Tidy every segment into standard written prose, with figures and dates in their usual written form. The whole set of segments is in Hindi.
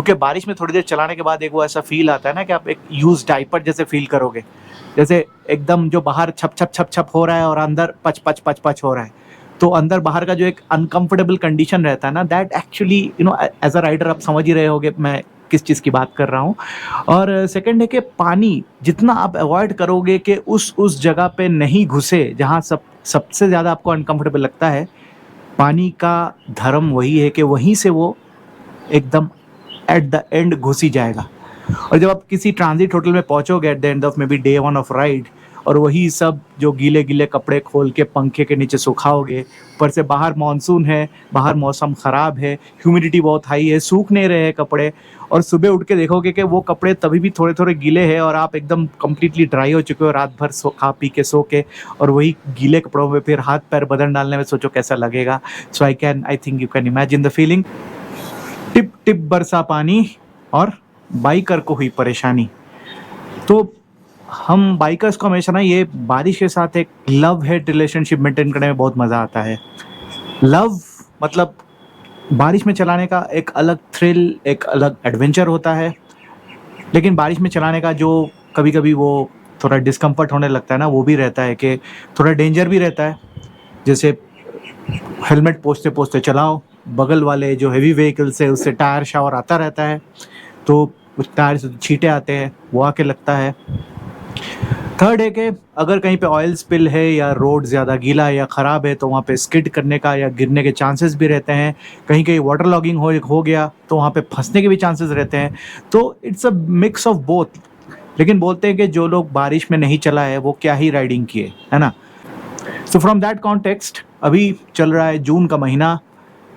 क्योंकि बारिश में थोड़ी देर चलाने के बाद एक वो ऐसा फील आता है ना कि आप एक यूज डाइपर जैसे फील करोगे, जैसे एकदम जो बाहर छप छप छप छप हो रहा है और अंदर पच पच पच पच हो रहा है। तो अंदर बाहर का जो एक अनकंफर्टेबल कंडीशन रहता है ना, that actually as a rider आप समझ ही रहे होगे मैं किस चीज़ की बात कर रहा हूँ। और सेकंड है कि पानी जितना आप अवॉइड करोगे कि उस जगह पे नहीं घुसे जहाँ सबसे ज़्यादा आपको अनकंफर्टेबल लगता है, पानी का धर्म वही है कि वहीं से वो एकदम एट द एंड घुस ही जाएगा। और जब आप किसी ट्रांजिट होटल में पहुंचोगे at the end of maybe day 1 of ride, और वही सब जो गीले गीले कपड़े खोल के पंखे के नीचे सुखाओगे, ऊपर से बाहर मानसून है, बाहर मौसम ख़राब है, ह्यूमिडिटी बहुत हाई है, सूख नहीं रहे हैं कपड़े, और सुबह उठ के देखोगे कि वो कपड़े तभी भी थोड़े थोड़े गीले हैं और आप एकदम कम्प्लीटली ड्राई हो चुके हो रात भर खा पी के सो के, और वही गीले कपड़ों में फिर हाथ पैर बदन डालने में सोचो कैसा लगेगा। So I think you can imagine the feeling. टिप टिप बरसा पानी और बाइकर को हुई परेशानी। तो हम बाइकर्स को हमेशा ना ये बारिश के साथ एक लव हेट रिलेशनशिप मेंटेन करने में बहुत मज़ा आता है। लव मतलब बारिश में चलाने का एक अलग थ्रिल, एक अलग एडवेंचर होता है, लेकिन बारिश में चलाने का जो कभी कभी वो थोड़ा डिस्कम्फर्ट होने लगता है ना, वो भी रहता है कि थोड़ा डेंजर भी रहता है। जैसे हेलमेट पोंछते पोंछते चलाओ, बगल वाले जो हेवी व्हीकल्स है उससे टायर शावर आता रहता है, तो उस टायर से छींटे आते हैं, वो आके लगता है। थर्ड है कि अगर कहीं पे ऑयल स्पिल है या रोड ज़्यादा गीला है या ख़राब है तो वहाँ पे स्किड करने का या गिरने के चांसेस भी रहते हैं। कहीं कहीं वाटर लॉगिंग हो गया तो वहाँ पे फंसने के भी चांसेस रहते हैं। तो it's a mix of both. लेकिन बोलते हैं कि जो लोग बारिश में नहीं चला है वो क्या ही राइडिंग किए, है ना। सो फ्रॉम दैट कॉन्टेक्स्ट अभी चल रहा है जून का महीना,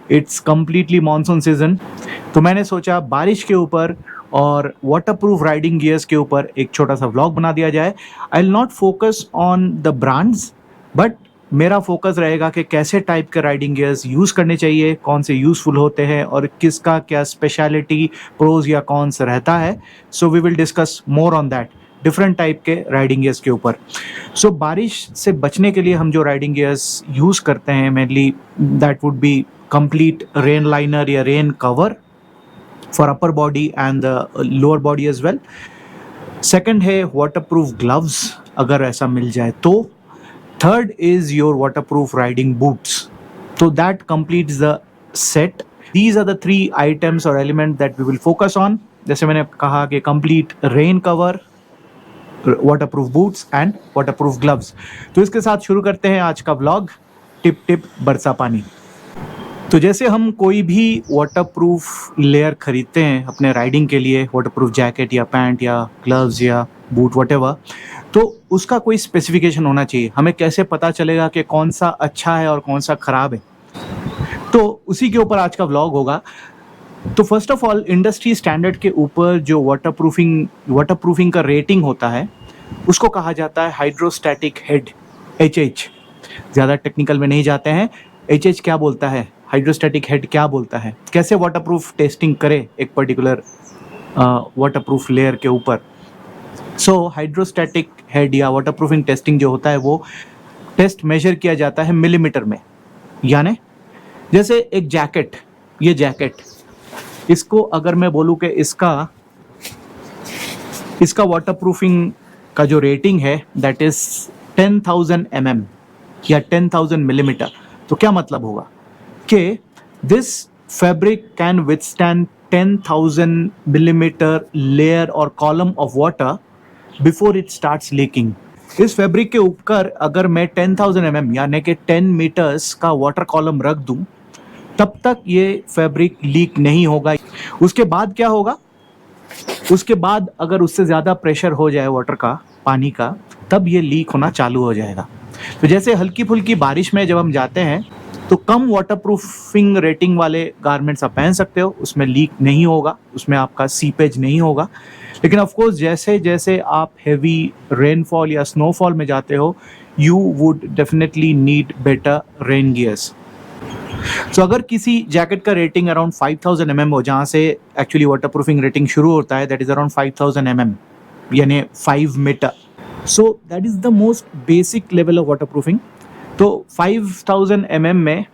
इट्स कम्प्लीटली मानसून सीजन। तो मैंने सोचा बारिश के ऊपर और वाटरप्रूफ राइडिंग गियर्स के ऊपर एक छोटा सा व्लॉग बना दिया जाए। I will not focus on the brands, but मेरा फोकस रहेगा कि कैसे टाइप के राइडिंग गियर्स यूज़ करने चाहिए, कौन से यूज़फुल होते हैं और किसका क्या स्पेशलिटी, प्रोज या कॉन्स रहता है। So we will discuss more on that, different type के राइडिंग गियर्स के ऊपर। सो बारिश से बचने के लिए हम जो राइडिंग गियर्स यूज़ करते हैं mainly that would be complete rain liner या rain cover for upper body and the lower body as well. Second है waterproof gloves अगर ऐसा मिल जाए तो. Third is your waterproof riding boots. So that completes the set. These are the three items or elements that we will focus on. जैसे मैंने कहा कि complete rain cover, waterproof boots and waterproof gloves. तो इसके साथ शुरू करते हैं आज का vlog, टिप टिप बरसा पानी। तो जैसे हम कोई भी वाटरप्रूफ लेयर खरीदते हैं अपने राइडिंग के लिए, वाटरप्रूफ जैकेट या पैंट या ग्लव्स या बूट व्हाटएवर, तो उसका कोई स्पेसिफिकेशन होना चाहिए। हमें कैसे पता चलेगा कि कौन सा अच्छा है और कौन सा ख़राब है, तो उसी के ऊपर आज का व्लॉग होगा। तो first of all industry standard के ऊपर जो वाटरप्रूफिंग का रेटिंग होता है उसको कहा जाता है हाइड्रोस्टैटिक हेड, HH। ज़्यादा टेक्निकल में नहीं जाते हैं, HH क्या बोलता है, हाइड्रोस्टैटिक हेड क्या बोलता है, कैसे वाटरप्रूफ टेस्टिंग करे एक पर्टिकुलर वाटरप्रूफ लेयर के ऊपर। सो हाइड्रोस्टैटिक हेड या वाटरप्रूफिंग टेस्टिंग जो होता है वो टेस्ट मेजर किया जाता है मिलीमीटर में। यानी जैसे एक जैकेट, ये जैकेट, इसको अगर मैं बोलूँ कि इसका वाटरप्रूफिंग का जो रेटिंग है दैट इज 10,000 mm या 10,000 मिलीमीटर, तो क्या मतलब होगा कि this fabric can withstand 10,000 millimetre layer और column of water before it starts leaking. इस फैब्रिक के ऊपर अगर मैं 10,000 mm यानी कि 10 मीटर्स का वाटर कॉलम रख दूं, तब तक ये फैब्रिक लीक नहीं होगा। उसके बाद क्या होगा, उसके बाद अगर उससे ज़्यादा प्रेशर हो जाए वाटर का, पानी का, तब ये लीक होना चालू हो जाएगा। तो जैसे हल्की फुल्की बारिश में जब हम जाते हैं तो कम वाटरप्रूफिंग रेटिंग वाले गारमेंट्स आप पहन सकते हो, उसमें लीक नहीं होगा, उसमें आपका सीपेज नहीं होगा। लेकिन ऑफ कोर्स जैसे जैसे आप हेवी रेनफॉल या स्नोफॉल में जाते हो, you would definitely need better rain gears. So अगर किसी जैकेट का रेटिंग अराउंड 5,000 mm हो, जहाँ से एक्चुअली वाटरप्रूफिंग रेटिंग शुरू होता है, दैट इज अराउंड 5,000 mm यानी 5 metre. So that is the most basic level of waterproofing. तो 5,000 mm में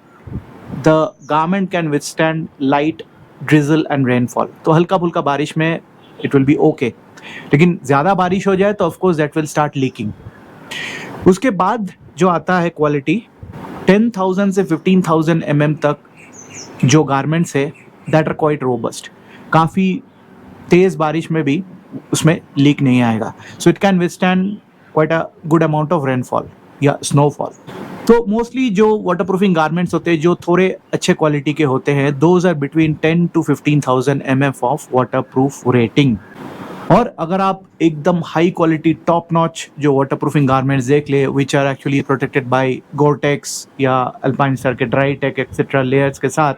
the garment can withstand light drizzle and rainfall, तो हल्का फुल्का बारिश में इट विल बी ओके, लेकिन ज़्यादा बारिश हो जाए तो of course that will start leaking. उसके बाद जो आता है क्वालिटी 10,000 से 15,000 तक जो गारमेंट्स है दैट आर क्वाइट रोबस्ट, काफ़ी तेज़ बारिश में भी उसमें लीक नहीं आएगा, so it can withstand quite a good amount of rainfall या स्नोफॉल। तो मोस्टली जो वाटर प्रूफिंग गारमेंट्स होते हैं जो थोड़े अच्छे क्वालिटी के होते हैं, those are between 10 to 15,000 of waterproof rating. और अगर आप एकदम हाई क्वालिटी टॉप नॉच जो वाटर प्रूफिंग गारमेंट्स देख ले which are actually protected by Gore-Tex या अल्पाइन स्टार के ड्राई टेक एक्सेट्रा लेयर्स के साथ,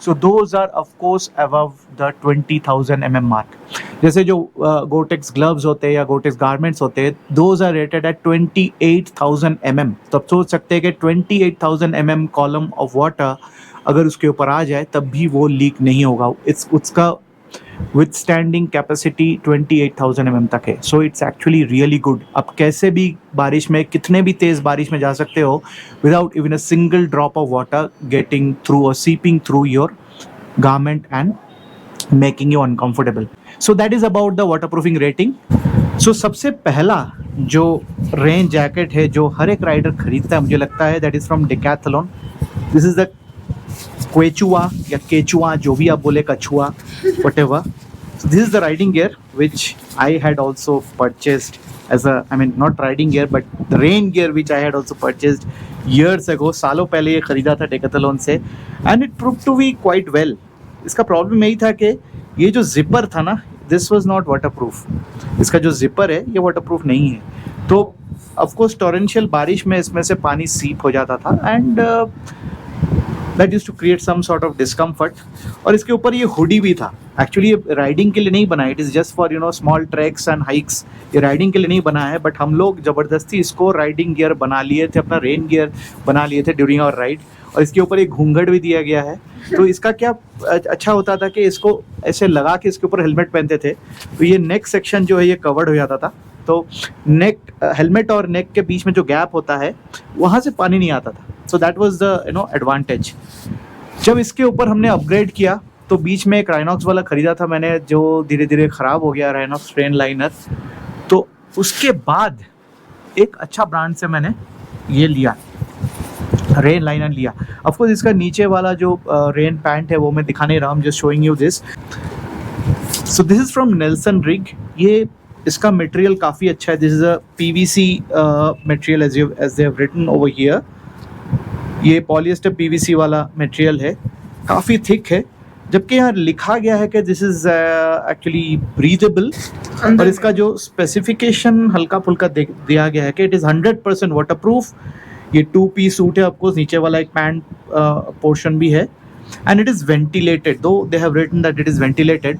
so those are of course above the 20,000 mark. जैसे जो गोरटेक्स ग्लव्स होते हैं या गोरटेक्स गारमेंट्स होते हैं, दोज आर रेटेड एट 28,000 तो आप सोच सकते हैं कि 28,000 कॉलम ऑफ वाटर अगर उसके ऊपर आ जाए तब भी वो लीक नहीं होगा, उसका withstanding capacity 28,000 तक है, so it's actually really good। आप कैसे भी बारिश में, कितने भी तेज बारिश में जा सकते हो without even a single drop of water getting through or seeping through your garment and making you uncomfortable। So that is about the waterproofing rating। So सबसे पहला जो रेन जैकेट है जो हर एक राइडर खरीदता है मुझे लगता है that is from Decathlon। This is the Quechua या केचुआ, जो भी आप बोले, कछुआ, whatever। So this is the riding gear which I had also purchased as a, I mean not riding gear but the rain gear which I had also purchased years ago। सालों पहले ये खरीदा था Decathlon से and it proved to be quite well। इसका प्रॉब्लम यही था कि ये जो जिपर था ना, this was not waterproof। इसका जो जिपर है ये वाटरप्रूफ नहीं है, तो of course टॉरेंशियल बारिश में इसमें से पानी सीप हो जाता था and that used to create some sort of discomfort। और इसके ऊपर ये हुडी भी था, एक्चुअली ये राइडिंग के लिए नहीं बना है, it is just for small tracks and hikes. ये राइडिंग के लिए नहीं बना है, बट हम लोग ज़बरदस्ती इसको राइडिंग गियर बना लिए थे, अपना रेन गियर बना लिए थे ड्यूरिंग आवर राइड। और इसके ऊपर एक घूंघट भी दिया गया है, तो इसका क्या अच्छा होता था कि इसको ऐसे लगा के इसके ऊपर हेलमेट पहनते थे तो ये नेक सेक्शन जो है ये कवर्ड हो जाता था, तो नेक, हेलमेट और नेक के बीच में जो गैप होता है वहाँ से पानी नहीं आता था। So that was the advantage. जब इसके ऊपर हमने अपग्रेड किया तो बीच में एक राइनॉक्स वाला ख़रीदा था मैंने, जो धीरे धीरे ख़राब हो गया, राइनॉक्स ट्रेन लाइनर। तो उसके बाद एक अच्छा ब्रांड से मैंने ये लिया, रेन लाइनर लिया। ऑफकोर्स इसका नीचे वाला जो रेन पैंट है वो मैं दिखा नहीं रहा हूँ, just showing you this. So this is from Nelson Rigg. ये इसका मटेरियल काफ़ी अच्छा है, this is a PVC material as they have written over here. ये पॉलिएस्टर PVC वाला मटेरियल है, काफ़ी थिक है, जबकि यहाँ लिखा गया है कि दिस इज़ एक्चुअली ब्रीदेबल। और इसका जो स्पेसिफिकेशन हल्का फुल्का दिया गया है कि इट इज़ 100% वाटरप्रूफ। ये 2 पीस सूट है, ऑफकोर्स नीचे वाला एक पैंट पोर्शन भी है, and it is ventilated, though they have written that it is ventilated.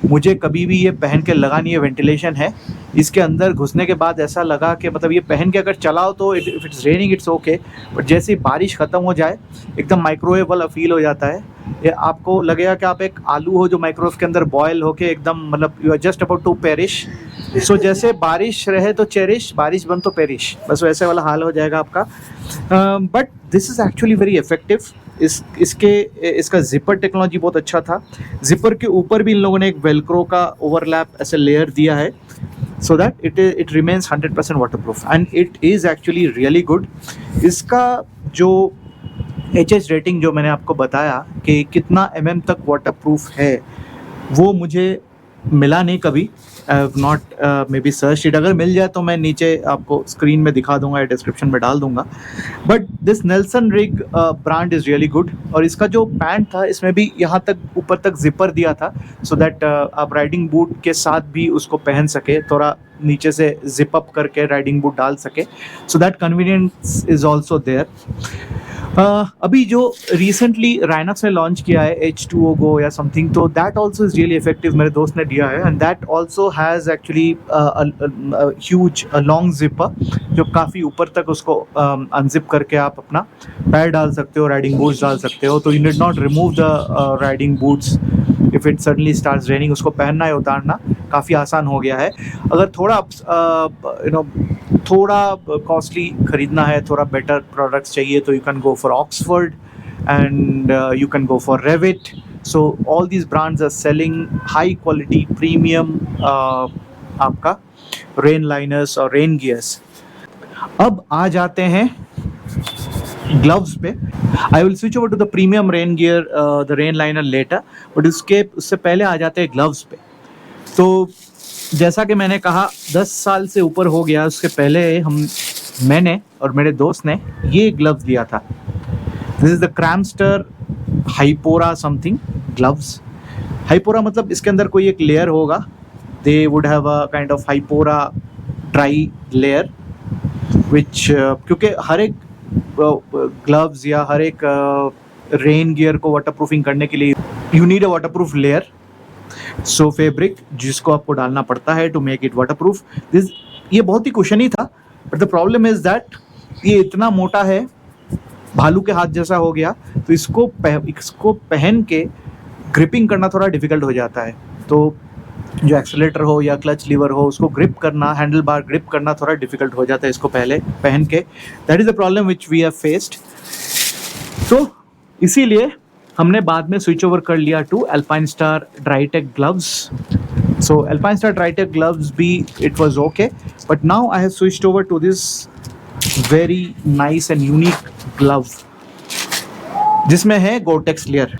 मुझे कभी भी ये पहन के लगा नहीं है वेंटिलेशन है। इसके अंदर घुसने के बाद ऐसा लगा कि मतलब ये पहन के अगर चलाओ तो if it's raining it's okay, but जैसे ही बारिश ख़त्म हो जाए एकदम माइक्रोवेव वाला फील हो जाता है। ये आपको लगेगा कि आप एक आलू हो जो माइक्रोवेव के अंदर बॉयल होके एकदम, मतलब you are just about to perish. So जैसे बारिश रहे तो चेरिश, बारिश बन तो पेरिश, बस वैसे वाला हाल हो जाएगा आपका। But this is actually very effective. इसका जिपर टेक्नोलॉजी बहुत अच्छा था। जिपर के ऊपर भी इन लोगों ने एक वेलक्रो का ओवरलैप ऐसे लेयर दिया है, so that it remains 100% waterproof and it is actually really good। इसका जो HH रेटिंग जो मैंने आपको बताया कि कितना तक वाटरप्रूफ है, वो मुझे मिला नहीं कभी। I have not may be search it. अगर मिल जाए तो मैं नीचे आपको स्क्रीन में दिखा दूंगा या डिस्क्रिप्शन में डाल दूंगा। But this Nelson rig brand is really good. और इसका जो पैंट था इसमें भी यहाँ तक ऊपर तक जिपर दिया था, सो दैट आप राइडिंग बूट के साथ भी उसको पहन सके, थोड़ा नीचे से जिप अप करके राइडिंग बूट डाल सके, so that convenience is also there. अभी जो रिसेंटली राइनॉक्स ने लॉन्च किया है H2O Go या समथिंग, तो that also is really effective, मेरे दोस्त ने दिया है, and that also has actually huge long zipper जो काफ़ी ऊपर तक उसको अनजिप करके आप अपना पैर डाल सकते हो, राइडिंग बूट्स डाल सकते हो। तो you need not remove the riding boots if it suddenly starts raining, उसको पहनना या उतारना काफ़ी आसान हो गया है। अगर थोड़ा थोड़ा कॉस्टली ख़रीदना है, थोड़ा बेटर प्रोडक्ट्स चाहिए, तो you can go for Oxford and you can go for Revit. So all these brands are selling high quality premium आपका रेन लाइनर्स और रेन गियर्स। अब आ जाते हैं ग्लव्स पे। I will switch over to the premium rain gear, the rain liner later, but उससे पहले आ जाते हैं ग्लव्स पे। तो जैसा कि मैंने कहा 10 साल से ऊपर हो गया, उसके पहले मैंने और मेरे दोस्त ने ये ग्लव्स लिया था। दिस इज द क्रैमस्टर हाइपोरा समथिंग ग्लव्स। हाइपोरा मतलब इसके अंदर कोई एक लेयर होगा, they would have a kind of Hipora dry layer which, क्योंकि हर एक ग्लव्स या हर एक रेन गियर को वाटरप्रूफिंग करने के लिए you need a waterproof layer, so fabric जिसको आपको डालना पड़ता है to make it waterproof. This ये बहुत ही कुशनी था, but the problem is that ये इतना मोटा है, भालू के हाथ जैसा हो गया, तो इसको पहन के ग्रिपिंग करना थोड़ा डिफिकल्ट हो जाता है। तो जो एक्सेलेरेटर हो या क्लच लीवर हो, उसको ग्रिप करना, हैंडल बार ग्रिप करना थोड़ा डिफिकल्ट हो जाता है इसको पहले पहन के। That is the problem which we have faced. तो इसीलिए हमने बाद में स्विच ओवर कर लिया to Alpinestars Drytech gloves. So Alpinestars Drytech gloves भी it was okay, but now I have switched over to this very nice and unique glove जिसमें है गोरटेक्स लेयर।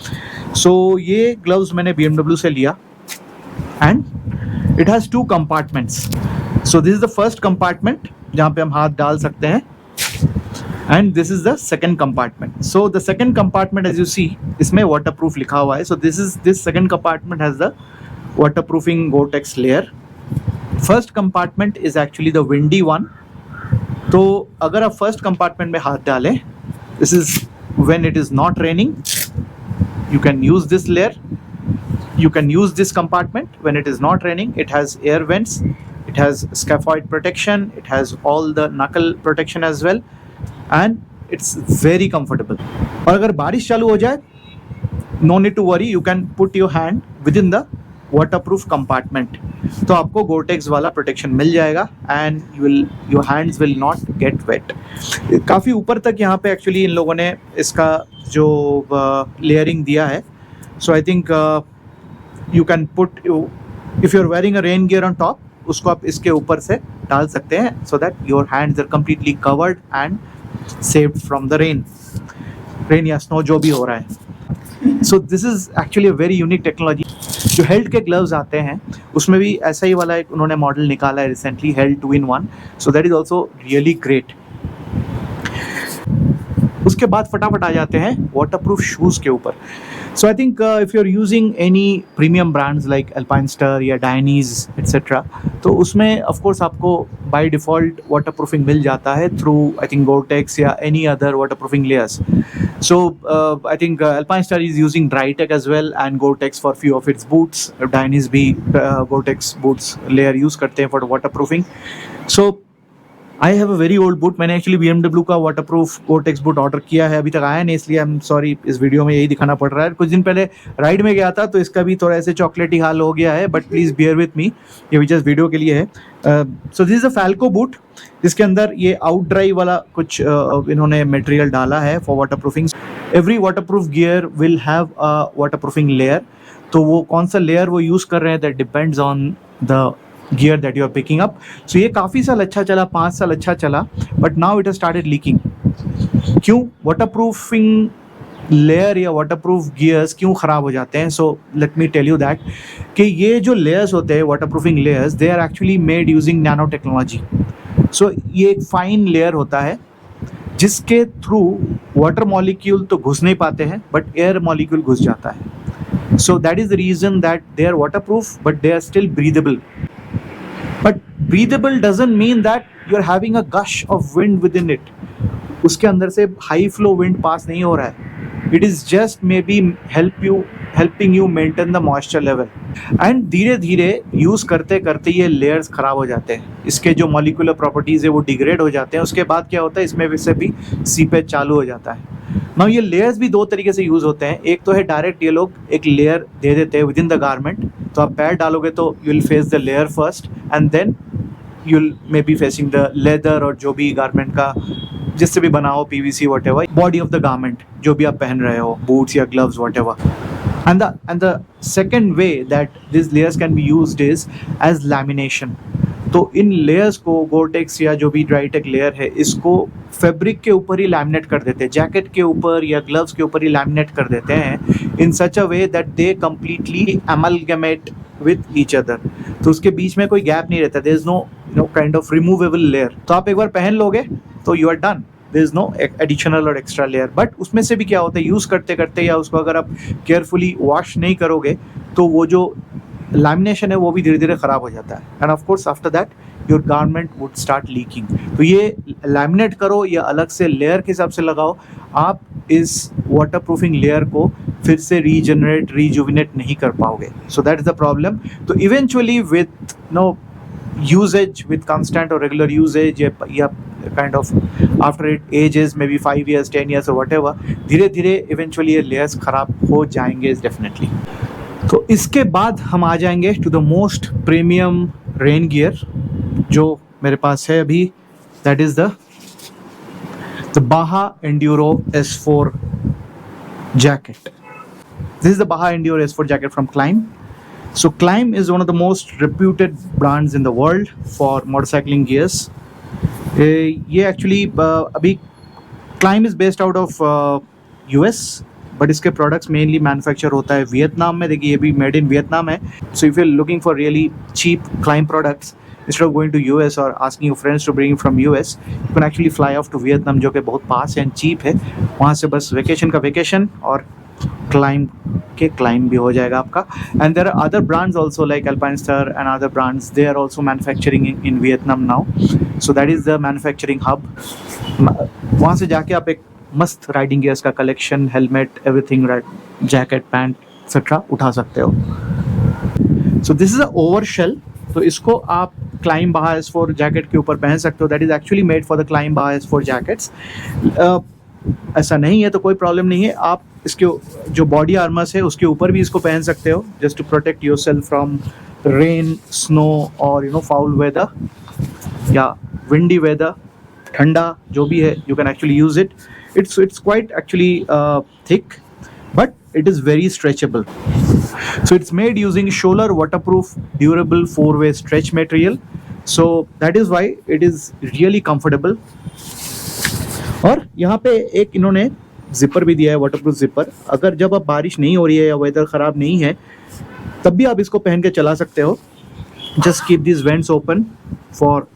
सो ये ग्लव्स मैंने BMW से लिया and it has 2 compartments. So this is the first compartment जहाँ पे हम हाथ डाल सकते हैं, and this is the second compartment. So the second compartment as you see इसमें waterproof लिखा हुआ है. So this second compartment has the waterproofing Gore-Tex layer. First compartment is actually the windy one. तो अगर आप first compartment में हाथ डालें, this is when it is not raining, you can use this layer. You can use this compartment when it is not raining. It has air vents, it has scaphoid protection, it has all the knuckle protection as well, and it's very comfortable. और अगर बारिश चालू हो जाए, no need to worry, you can put your hand within the waterproof compartment. तो आपको Gore-Tex वाला protection मिल जाएगा and your hands will not get wet. काफ़ी ऊपर तक यहाँ पे actually इन लोगों ने इसका जो layering दिया है. So I think you can put, if you're wearing a rain gear on top, उसको आप इसके ऊपर से डाल सकते हैं, so that your hands are completely covered and saved from the rain या snow जो भी हो रहा है। So this is actually a very unique technology. जो हेल्थ के ग्लव्स आते हैं उसमें भी ऐसा ही वाला एक उन्होंने मॉडल निकाला है recently, health 2-in-1, so that is also really great. उसके बाद फटाफट आ जाते हैं वाटरप्रूफ शूज़ के ऊपर। So I think if you are using any premium brands like Alpinestars या डायनीज एट्सेट्रा, तो उसमें ऑफ कोर्स आपको बाय डिफ़ॉल्ट वाटरप्रूफिंग मिल जाता है थ्रू आई थिंक Gore-Tex या any other waterproofing layers. So I think Alpinestar is using Drytech as well and Gore-Tex for few of its boots. Dainese भी Gore-Tex boots layer use करते हैं for waterproofing. So I have a very old boot. मैंने एक्चुअली BMW का वाटरप्रूफ Gore-Tex boot ऑर्डर किया है, अभी तक आया नहीं, इसलिए आई एम सॉरी इस वीडियो में यही दिखाना पड़ रहा है। कुछ दिन पहले राइड में गया था तो इसका भी थोड़ा ऐसे चॉकलेटी हाल हो गया है, but please beer with me, ये भी जस्ट वीडियो के लिए है। सो this is a Falco boot जिसके अंदर ये आउट ड्राई वाला कुछ इन्होंने मटेरियल डाला है for waterproofing. Every waterproof gear will have a waterproofing layer, तो वो कौन सा लेयर वो यूज़ कर रहे हैं that depends on the gear that you are picking up. So ये काफ़ी साल अच्छा चला, 5 साल अच्छा चला, but now it has started leaking. क्यों? वाटरप्रूफिंग लेयर या वाटरप्रूफ गियर्स क्यों ख़राब हो जाते हैं? So let me tell you that कि ये जो लेयर्स होते हैं waterproofing layers, they are actually made using nano technology. So ये एक फाइन लेयर होता है जिसके थ्रू वाटर मॉलिक्यूल तो घुस नहीं पाते हैं बट एयर मॉलिक्यूल घुस जाता है। So that is the reason that they are waterproof but they are still breathable. But breathable doesn't mean that you're having a gush of wind within it. उसके अंदर से high flow wind pass नहीं हो रहा है। It is just maybe helping you maintain the moisture level. And धीरे धीरे यूज़ करते करते ये layers ख़राब हो जाते हैं, इसके जो molecular properties है वो degrade हो जाते हैं। उसके बाद क्या होता है, इसमें से भी सीपेज चालू हो जाता है। Now ये layers भी 2 तरीके से यूज़ होते हैं। एक तो है डायरेक्ट, ये लोग एक लेयर दे देते हैं विद इन द गारमेंट, तो आप पैर डालोगे तो you will face the layer first and then you will may be facing the leather और जो भी गारमेंट का जिससे भी बना हो, PVC what ever, body of the garment जो भी आप पहन रहे हो, बूट्स या gloves what ever. And the second way that these layers can be used is as lamination. तो इन लेयर्स को गोरटेक्स या जो भी ड्राईटेक लेयर है इसको फैब्रिक के ऊपर ही लैमिनेट कर देते हैं, जैकेट के ऊपर या ग्लव्स के ऊपर ही लैमिनेट कर देते हैं in such a way that they completely amalgamate with each other. तो उसके बीच में कोई गैप नहीं रहता, there is no kind of removable layer. तो आप एक बार पहन लोगे तो you are done, there is no additional और एक्स्ट्रा लेयर। बट उसमें से भी क्या होता है, यूज़ करते करते या उसको अगर आप केयरफुली वॉश नहीं करोगे तो वो जो लैमिनेशन है वो भी धीरे धीरे ख़राब हो जाता है, and of course after that your garment would start leaking. तो ये लैमिनेट करो या अलग से लेयर के हिसाब से लगाओ, आप इस वाटर प्रूफिंग लेयर को फिर से रीजनरेट रिजुविनेट नहीं कर पाओगे। So that is the problem. तो eventually with no usage, with constant or regular usage या kind of after it ages maybe 5 years 10 years or whatever, धीरे धीरे eventually ये layers खराब हो जाएंगे definitely। तो इसके बाद हम आ जाएंगे to the most premium rain gear जो मेरे पास है अभी, that is the Baha Enduro S4 jacket. This is the Baha Enduro S4 jacket from Climb. So Climb is one of the most reputed brands in the world for motorcycling gears. ये actually अभी Climb is based out of US, but इसके प्रोडक्ट्स मेनली मैन्युफैक्चर होता है वियतनाम में। देखिए ये भी मेड इन वियतनाम है। So if you are looking for really cheap Climb products, instead of going to US or asking your friends to bring from US, you can actually fly off to Vietnam जो कि बहुत पास है एंड चीप है। वहाँ से बस वेकेशन का वेकेशन और क्लाइंब भी हो जाएगा आपका। And there are other brands also like Alpinestar and other brands, they are also manufacturing in Vietnam now. So that is the manufacturing hub. वहाँ से जाके आप एक मस्त राइडिंग गियर्स का collection, helmet, everything, jacket, pant etcetera उठा सकते हो। So this is a over shell. तो इसको आप Climb Baha S4 जैकेट के ऊपर पहन सकते हो। That is actually made for the Climb Baha S4 jackets. ऐसा नहीं है तो कोई प्रॉब्लम नहीं है, आप इसके जो बॉडी आर्मर्स है उसके ऊपर भी इसको पहन सकते हो, just to protect yourself from rain, snow और फाउल वेदर या विंडी वेदर, ठंडा जो भी है, you can actually use it. It's quite actually thick but it is very stretchable. So it's made using Schoeller waterproof durable 4-way stretch material, so that is why it is really comfortable. और यहाँ पे एक इन्होंने जिपर भी दिया है, वाटरप्रूफ जिपर। अगर जब आप बारिश नहीं हो रही है या वेदर ख़राब नहीं है तब भी आप इसको पहन के चला सकते हो। Just keep this vents open for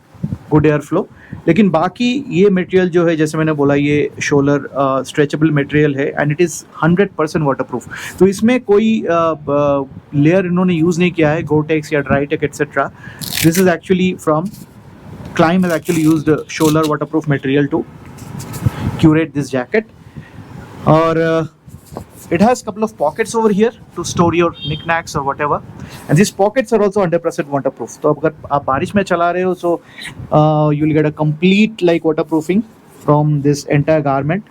good air flow. लेकिन बाकी ये मटेरियल जो है, जैसे मैंने बोला, ये शोलर स्ट्रेचेबल मटेरियल है एंड इट इज़ 100% वाटरप्रूफ। तो इसमें कोई लेयर इन्होंने यूज़ नहीं किया है, गोटेक्स या drytech etcetera. This is actually from Climb has actually used Schoeller waterproof material to curate this jacket. और it has couple of pockets over here to store your knickknacks or whatever, and these pockets are also 100% waterproof. तो अगर आप बारिश में चला रहे हो so you will get a complete like waterproofing from this entire garment.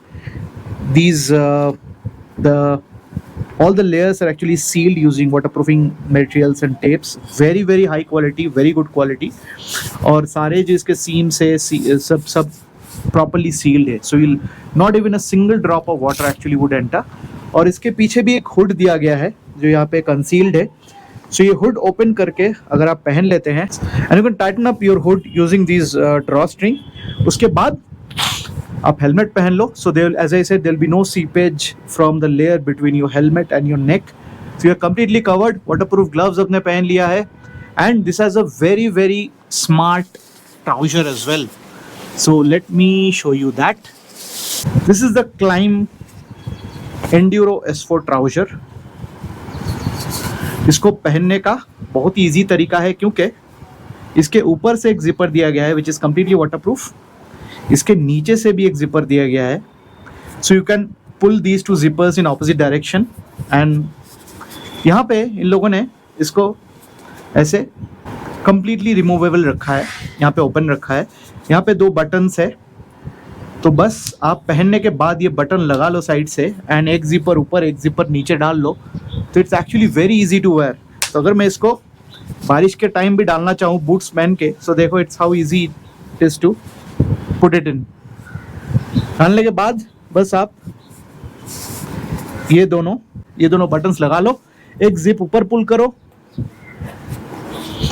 These all the layers are actually sealed using waterproofing materials and tapes. Very high quality, very good quality. और सारे जो इसके seams है सब properly sealed है, so you'll not even a single drop of water actually would enter. और इसके पीछे भी एक हुड दिया गया है जो यहाँ पे कंसील्ड है। सो ये हुड ओपन करके अगर आप पहन लेते हैं and you can tighten up your hood using this drawstring. उसके बाद आप हेलमेट पहन लो। So there, as I said, there will be no seepage from the layer between your helmet and your neck. So you are completely covered. Waterproof gloves आपने पहन लिया है and this has a very smart trouser as well. So let me show you that. This is the Climb Enduro S4 trouser. इसको पहनने का बहुत ही ईजी तरीका है क्योंकि इसके ऊपर से एक जिपर दिया गया है विच इज़ कम्प्लीटली वाटरप्रूफ। इसके नीचे से भी एक जिपर दिया गया है, so you can pull these two zippers in opposite direction. And यहाँ पे इन लोगों ने इसको ऐसे कम्प्लीटली रिमूवेबल रखा है, यहाँ पे ओपन रखा है। यहाँ पे 2 बटन्स है, तो बस आप पहनने के बाद ये बटन लगा लो साइड से एंड एक जिपर ऊपर एक जिपर नीचे डाल लो, तो it's actually very easy to wear. तो अगर मैं इसको बारिश के टाइम भी डालना चाहूँ बूट्स पहन के, सो देखो it's how easy it is to put it in. डालने के बाद बस आप ये दोनों ये दोनों बटन्स लगा लो, एक जिप ऊपर पुल करो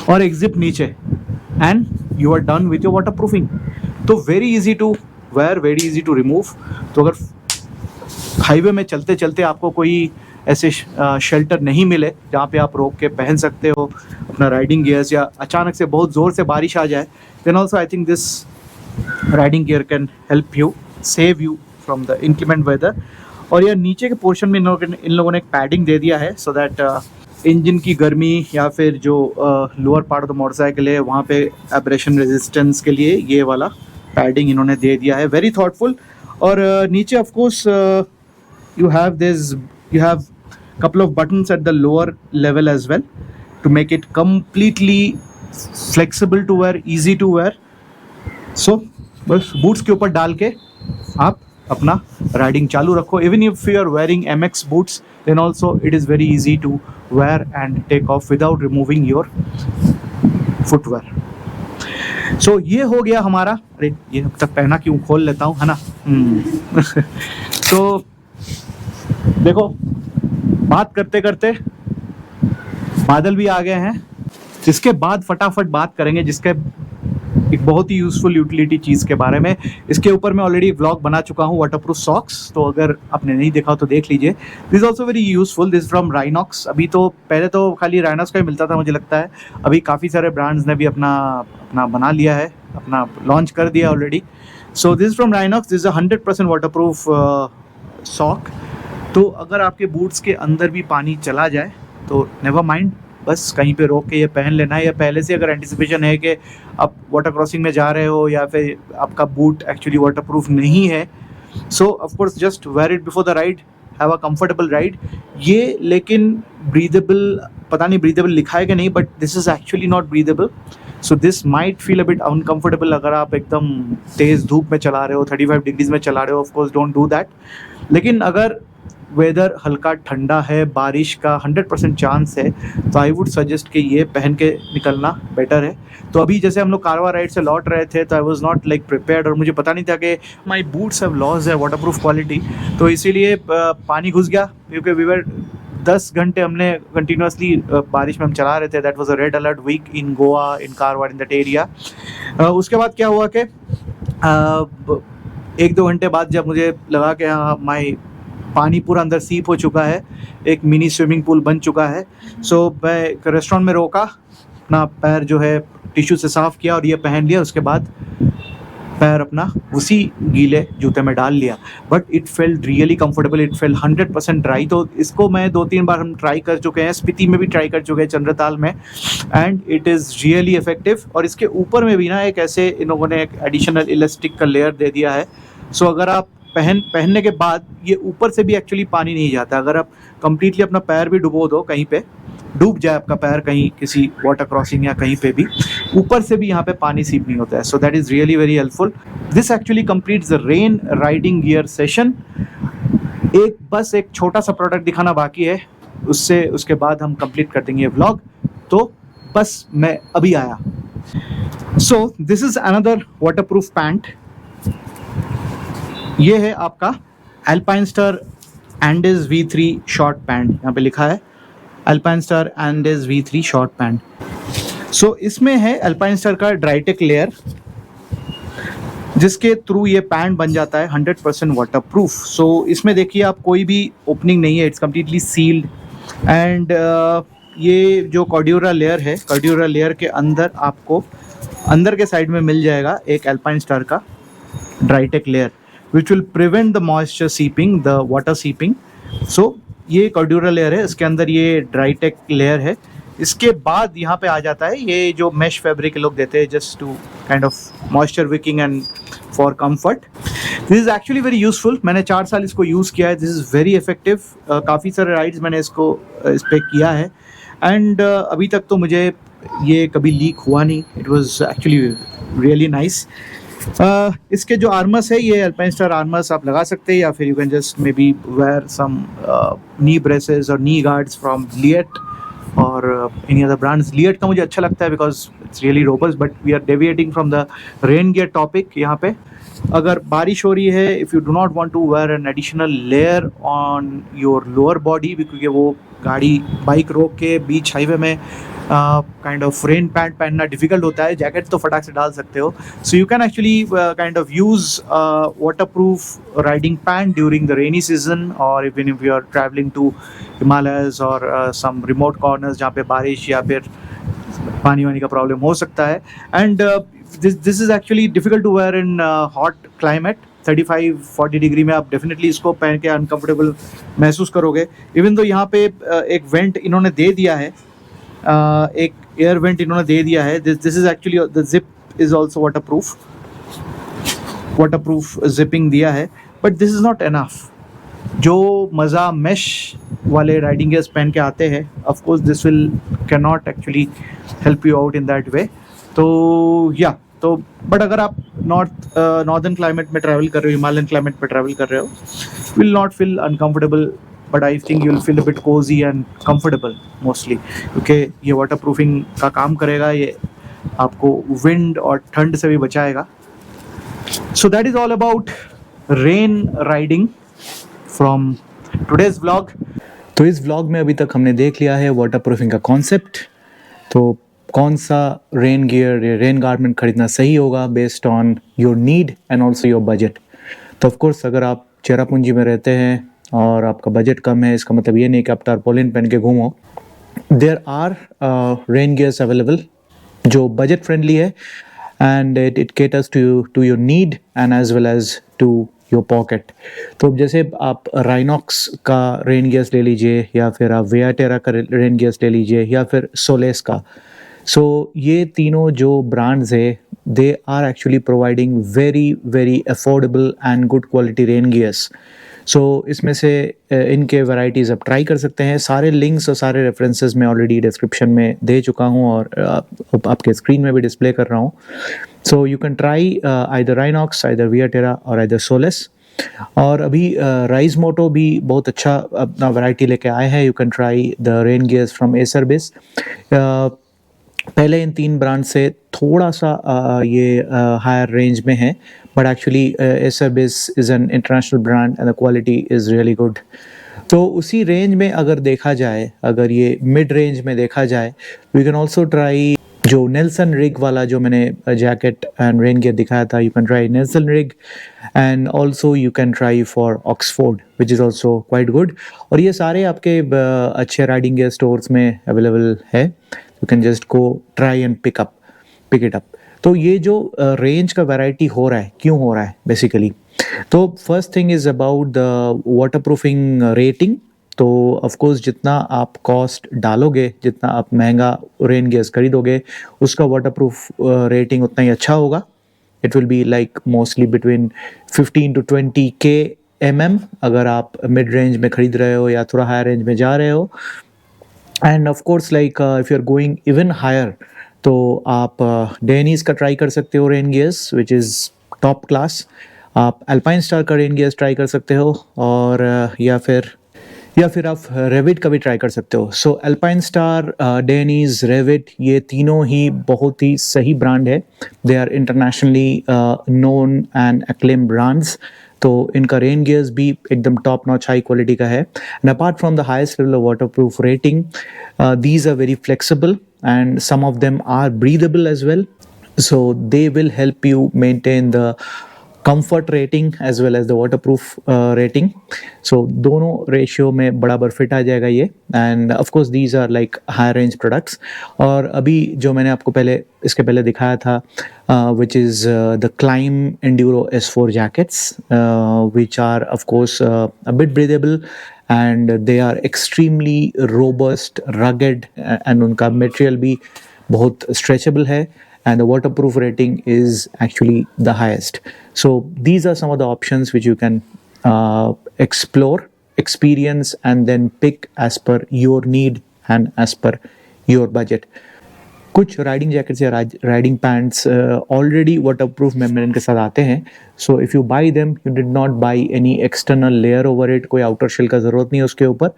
और एक जिप नीचे, and you are done with your waterproofing. तो very easy to wear, very easy to remove. तो अगर हाईवे में चलते चलते आपको कोई ऐसे शेल्टर नहीं मिले जहाँ पे आप रोक के पहन सकते हो अपना राइडिंग गियर्स, या अचानक से बहुत ज़ोर से बारिश आ जाए, then also I think this riding gear can help you, save you from the inclement weather. और यह नीचे के पोर्शन में इन लोगों ने एक पैडिंग दे दिया है, सो दैट इंजन की गर्मी या फिर जो lower part of the motorcycle है वहाँ पे एब्रेशन रेजिस्टेंस के लिए ये वाला पैडिंग इन्होंने दे दिया है, वेरी थॉटफुल। और नीचे of course you have couple of buttons at the lower level as well to make it completely flexible to wear, easy to wear. So बस बूट्स के ऊपर डाल के आप अपना राइडिंग चालू रखो। Even if you are wearing MX boots, then also it is very easy to wear and take off without removing your footwear. So ये हो गया हमारा, अरे ये अब तक पहना क्यों, खोल लेता हूँ, है ना। तो देखो, बात करते करते बादल भी आ गए हैं, जिसके बाद फटाफट बात करेंगे जिसके एक बहुत ही यूजफुल यूटिलिटी चीज़ के बारे में। इसके ऊपर मैं ऑलरेडी व्लॉग बना चुका हूँ, वाटरप्रूफ सॉक्स, तो अगर आपने नहीं देखा तो देख लीजिए। This is also very useful, this from Rhinox. अभी तो पहले तो खाली राइनॉक्स का ही मिलता था मुझे लगता है, अभी काफ़ी सारे ब्रांड्स ने भी अपना बना लिया है, अपना लॉन्च कर दिया already. So this from Rynox, this is 100% waterproof sock. तो अगर आपके बूट्स के अंदर भी पानी चला जाए तो नेवर माइंड, बस कहीं पे रोक के ये पहन लेना है। या पहले से अगर एंटिसिपेशन है कि आप वाटर क्रॉसिंग में जा रहे हो या फिर आपका बूट एक्चुअली वाटरप्रूफ नहीं है, so of course just wear it before the ride, have a comfortable ride. ये लेकिन ब्रीदेबल, पता नहीं ब्रीदेबल लिखा है कि नहीं, but this is actually not breathable, so this might feel a bit uncomfortable अगर आप एकदम तेज़ धूप में चला रहे हो, 35 डिग्रीज में चला रहे हो, of course don't do that. लेकिन अगर वेदर हल्का ठंडा है, बारिश का 100% चांस है, तो आई वुड सजेस्ट कि ये पहन के निकलना बेटर है। तो अभी जैसे हम लोग कारवा राइड से लौट रहे थे, तो I was not like prepared, और मुझे पता नहीं था कि my boots have lost their waterproof quality, तो इसीलिए पानी घुस गया, क्योंकि वी वर 10 घंटे हमने कंटिन्यूसली बारिश में हम चला रहे थे। That was a red alert week in Goa, in Karwar, in that area. उसके बाद क्या हुआ कि 1-2 घंटे बाद जब मुझे लगा कि हाँ माई पानी पूरा अंदर सीप हो चुका है, एक मिनी स्विमिंग पूल बन चुका है, सो मैं एक रेस्टोरेंट में रोका, अपना पैर जो है टिश्यू से साफ़ किया और ये पहन लिया। उसके बाद पैर अपना उसी गीले जूते में डाल लिया, but it felt really comfortable, it felt 100% dry. तो इसको मैं 2-3 बार हम ट्राई कर चुके हैं, स्पीति में भी ट्राई कर चुके हैं, चंद्रताल में, and it is really effective. और इसके ऊपर में भी ना एक ऐसे इन लोगों ने एक एडिशनल इलास्टिक का लेयर दे दिया है, सो अगर आप पहनने के बाद ये ऊपर से भी एक्चुअली पानी नहीं जाता। अगर आप कंप्लीटली अपना पैर भी डुबो दो, कहीं पे डूब जाए आपका पैर कहीं किसी वाटर क्रॉसिंग या कहीं पे भी, ऊपर से भी यहाँ पे पानी सीप नहीं होता है। So that is really very helpful. This actually completes the rain riding gear session. बस एक छोटा सा प्रोडक्ट दिखाना बाकी है, उसके बाद हम कंप्लीट कर देंगे व्लॉग। तो बस मैं अभी आया। सो this is another waterproof pant. ये है आपका Alpinestars Andes V3 short pant, यहाँ पे लिखा है Alpinestars Andes V3 short pant. सो इसमें है Alpinestars का ड्राइटेक लेयर, जिसके थ्रू ये पैंट बन जाता है 100% वाटरप्रूफ। सो इसमें देखिए आप कोई भी ओपनिंग नहीं है, इट्स कम्प्लीटली सील्ड। एंड ये जो कॉर्ड्यूरा लेयर है, कॉर्ड्यूरा लेयर के अंदर आपको अंदर के साइड में मिल जाएगा एक Alpinestars का drytech layer, which will prevent the moisture seeping, the water seeping. So ये कॉर्ड्यूरा लेयर है, इसके अंदर ये ड्राइटेक लेयर है। इसके बाद यहाँ पे आ जाता है ये जो मैश फैब्रिक लोग देते हैं just to kind of moisture wicking and for comfort. This is actually very useful, मैंने 4 साल इसको यूज़ किया है। दिस इज़ वेरी इफेक्टिव, काफ़ी सारे राइड्स मैंने इस पर किया है, एंड अभी तक तो मुझे ये कभी लीक हुआ नहीं। It was actually really nice. इसके जो आर्मर्स है, ये Alpinestars आर्मर्स आप लगा सकते हैं, या फिर you can just maybe wear some knee braces और नी गार्ड्स फ्रॉम लिएट और एनी अदर ब्रांड्स। लिएट का मुझे अच्छा लगता है because it's really robust, but we are deviating from the rain gear topic यहाँ पे। अगर बारिश हो रही है, if you do not want to wear an additional layer on your lower body, क्योंकि वो गाड़ी बाइक रोक के बीच हाईवे में काइंड ऑफ रेन पैंट पहनना डिफिकल्ट होता है, जैकेट तो फटाक से डाल सकते हो. So you can actually kind of use water proof riding pant during the rainy season, और even if you are travelling to Himalayas और सम रिमोट कॉर्नर्स जहाँ पे बारिश या फिर पानी वानी का प्रॉब्लम हो सकता है. And this is actually difficult to wear in hot climate. 35-40 degree में आप डेफिनेटली इसको पहन के अनकंफर्टेबल महसूस करोगे. इवन तो यहाँ पे एक वेंट इन्होंने दे दिया है, एक एयर वेंट इन्होंने दे दिया है. This is actually the zip is also waterproof zipping दिया है, but this is not enough. जो मज़ा मैश वाले राइडिंग गियर्स पहन के आते हैं, of course this will can not actually help you out in that way. तो या तो बट अगर आप नॉर्दर्न क्लाइमेट में ट्रैवल कर रहे हो, हिमालयन क्लाइमेट में ट्रैवल कर रहे हो, will not feel uncomfortable, but I think you will feel a bit Cozi and comfortable mostly, क्योंकि ये वाटर प्रूफिंग का काम करेगा. ये आपको विंड और ठंड से भी बचाएगा. सो that is all about rain riding from today's vlog. तो इस व्लॉग में अभी तक हमने देख लिया है वाटर प्रूफिंग का कॉन्सेप्ट. तो कौन सा रेन गियर या रेन गारमेंट खरीदना सही होगा based on your need and also your budget. तो ऑफकोर्स अगर आप चेरापूंजी में रहते हैं और आपका बजट कम है, इसका मतलब ये नहीं कि आप टारपोलिन पहन के घूमो. There are rain gears available जो बजट फ्रेंडली है, and it caters to your need and as well as to your pocket. तो जैसे आप राइनॉक्स का रेन गियर्स ले लीजिए, या फिर आप वेयाटेरा का रेन गियर्स ले लीजिए, या फिर सोलेस का. सो ये तीनों जो ब्रांड्स है, they are actually providing very very affordable and good quality rain gears. So इसमें से इनके वैरायटीज़ आप ट्राई कर सकते हैं. सारे लिंक्स और सारे रेफरेंसेस मैं ऑलरेडी डिस्क्रिप्शन में दे चुका हूँ और आपके स्क्रीन में भी डिस्प्ले कर रहा हूँ. So you can try either Rynox, either Viaterra और आइदर सोलेस. और अभी राइज मोटो भी बहुत अच्छा अपना वैरायटी लेके आए हैं. You can try the rain gears from Acer base. पहले इन तीन ब्रांड से थोड़ा सा ये हायर रेंज में है, but actually Acer base is an international brand and the quality is really good. तो उसी रेंज में अगर देखा जाए, अगर ये मिड रेंज में देखा जाए, वी कैन ऑल्सो ट्राई जो नेल्सन रिग वाला जो मैंने जैकेट एंड रेन गियर दिखाया था. You can try Nelson Rigg, and also you can try for Oxford which is also quite good. और ये सारे आपके अच्छे राइडिंग गियर स्टोर्स में अवेलेबल है. You can just go try and pick it up. तो ये जो रेंज का वैरायटी हो रहा है, क्यों हो रहा है बेसिकली? तो first thing is about the water proofing rating. तो ऑफ कोर्स जितना आप कॉस्ट डालोगे, जितना आप महंगा रेन गियर्स खरीदोगे, उसका वाटर प्रूफ रेटिंग उतना ही अच्छा होगा. It will be like mostly between 15 to 20 kmm अगर आप मिड रेंज में खरीद रहे हो या थोड़ा हायर रेंज में जा रहे हो. And of course like if you are going even higher, तो आप डेनीज का ट्राई कर सकते हो rain gears which is top class. आप अल्पाइन स्टार का रेन गियर्स ट्राई कर सकते हो, और या फिर आप रेविट का भी ट्राई कर सकते हो. So Alpinestar, Dainese, Revit, ये तीनों ही बहुत ही सही ब्रांड है. They are internationally known and acclaim brands. तो इनका रेन गियर्स भी एकदम टॉप नॉच हाई क्वालिटी का है. And apart from the highest level of waterproof rating, these are very flexible and some of them are breathable as well. So they will help you maintain the comfort rating as well as the waterproof rating. So दोनों रेशियो में बराबर फिट आ जाएगा ये. And of course these are like high range products. और अभी जो मैंने आपको इसके पहले दिखाया था, which is the Climb Enduro S4 jackets, which are of course a bit breathable and they are extremely robust, rugged, and उनका material भी बहुत stretchable है. And the waterproof rating is actually the highest. So these are some of the options which you can explore, experience, and then pick as per your need and as per your budget. कुछ राइडिंग जैकेट्स या riding pants already waterproof membrane के साथ आते हैं. So if you buy them, you did not buy any external layer over it. कोई आउटर शेल का ज़रूरत नहीं है उसके ऊपर.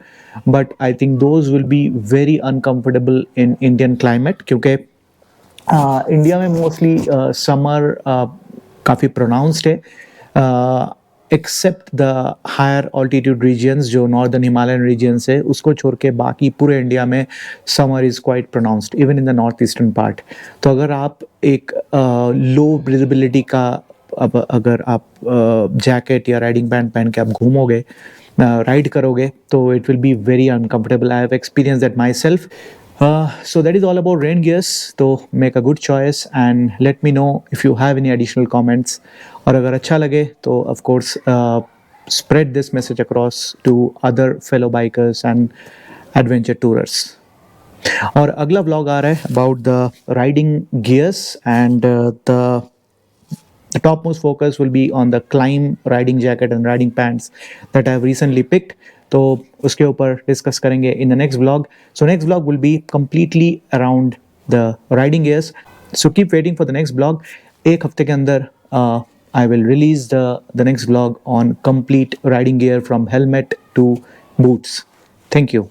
But I think those will be very uncomfortable in Indian climate, क्योंकि इंडिया में मोस्टली समर काफ़ी प्रोनाउंस्ड है, except the higher altitude regions जो नॉर्दर्न हिमालयन रीजन्स है, उसको छोड़ के बाकी पूरे इंडिया में summer is quite pronounced even in the north eastern part. तो अगर आप एक लो विजिबिलिटी का अब अगर आप जैकेट या राइडिंग पैंट पहन के आप घूमोगे, राइड करोगे, तो it will be very uncomfortable. I have experience that my self. So that is all about rain gears. तो make a good choice and let me know if you have any additional comments. और अगर अच्छा लगे तो of course spread this message across to other fellow bikers and adventure tourers. और अगला vlog आ रहा है about the riding gears and the topmost focus will be on the climb riding jacket and riding pants that I have recently picked. तो उसके ऊपर डिस्कस करेंगे in the next vlog. So next vlog will be completely around the riding gears. So keep waiting for the next vlog. एक हफ्ते के अंदर I will release the next vlog on complete riding gear from helmet to boots. Thank you.